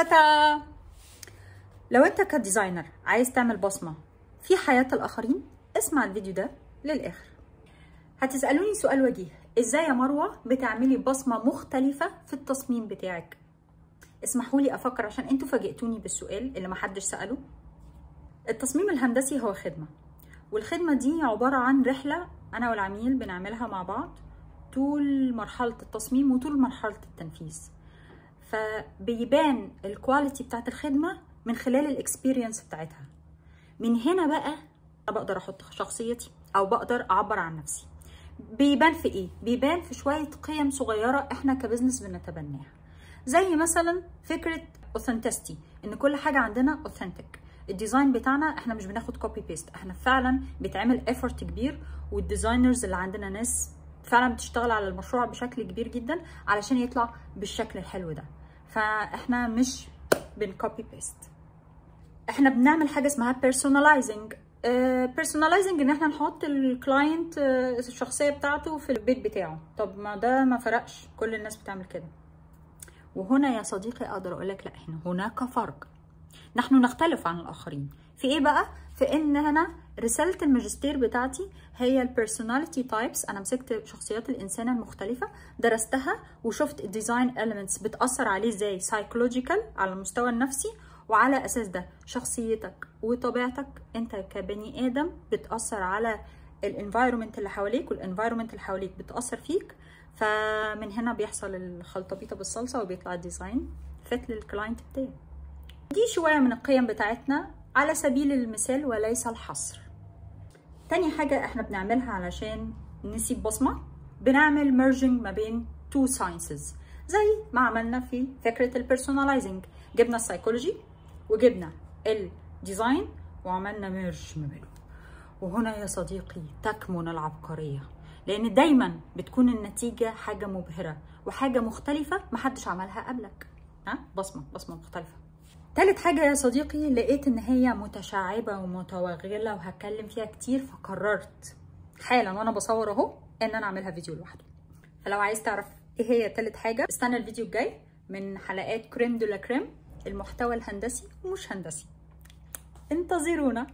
تاتا. لو انت كديزاينر عايز تعمل بصمة في حياة الآخرين اسمع الفيديو ده للآخر. هتسألوني سؤال وجيه، ازاي يا مروة بتعملي بصمة مختلفة في التصميم بتاعك؟ اسمحوا لي افكر عشان انتوا فاجئتوني بالسؤال اللي محدش سأله. التصميم الهندسي هو خدمة، والخدمة دي عبارة عن رحلة انا والعميل بنعملها مع بعض طول مرحلة التصميم وطول مرحلة التنفيذ. فبيبان الكواليتي بتاعت الخدمة من خلال الاكسبيرينس بتاعتها. من هنا بقى انا بقدر احط شخصيتي او بقدر اعبر عن نفسي. بيبان في ايه؟ بيبان في شوية قيم صغيرة احنا كبزنس بنتبناها، زي مثلا فكرة authenticity، ان كل حاجة عندنا authentic. الديزاين بتاعنا احنا مش بناخد كوبي بيست، احنا فعلا بيتعمل effort كبير، والديزاينرز اللي عندنا ناس فعلا بتشتغل على المشروع بشكل كبير جدا علشان يطلع بالشكل الحلو ده. فاحنا مش بنكوبي بيست، احنا بنعمل حاجة اسمها personalizing. personalizing ان احنا نحط الكلاينت الشخصية بتاعته في البيت بتاعه. طب ما ده ما فرقش، كل الناس بتعمل كده. وهنا يا صديقي اقدر اقول لك لا، هناك فرق. نحن نختلف عن الاخرين في ايه بقى؟ في ان انا رساله الماجستير بتاعتي هي البيرسوناليتي تايبس. انا مسكت شخصيات الانسان المختلفه، درستها وشفت الديزاين اليمنتس بتاثر عليه ازاي سايكولوجيكال على المستوى النفسي، وعلى اساس ده شخصيتك وطبيعتك انت كبني ادم بتاثر على الانفايرمنت اللي حواليك، والانفايرمنت اللي حواليك بتاثر فيك. فمن هنا بيحصل الخلطبيطه بالصلصه وبيطلع الديزاين فت للكلاينت بتاعي. دي شويه من القيم بتاعتنا على سبيل المثال وليس الحصر. تاني حاجه احنا بنعملها علشان نسيب بصمه، بنعمل ميرجنج ما بين تو ساينسز، زي ما عملنا في فكره البيرسوناليزنج. جبنا السايكولوجي وجبنا الديزاين وعملنا ميرج ما بينهم. وهنا يا صديقي تكمن العبقريه، لان دايما بتكون النتيجه حاجه مبهره وحاجه مختلفه محدش عملها قبلك. بصمه مختلفه. تالت حاجه يا صديقي لقيت ان هي متشعبه ومتوغله وهتكلم فيها كتير، فقررت حالا وانا بصور اهو ان انا اعملها فيديو لوحده. فلو عايز تعرف ايه هي تالت حاجه استنى الفيديو الجاي من حلقات كريم دولا كريم، المحتوى الهندسي ومش هندسي. انتظرونا.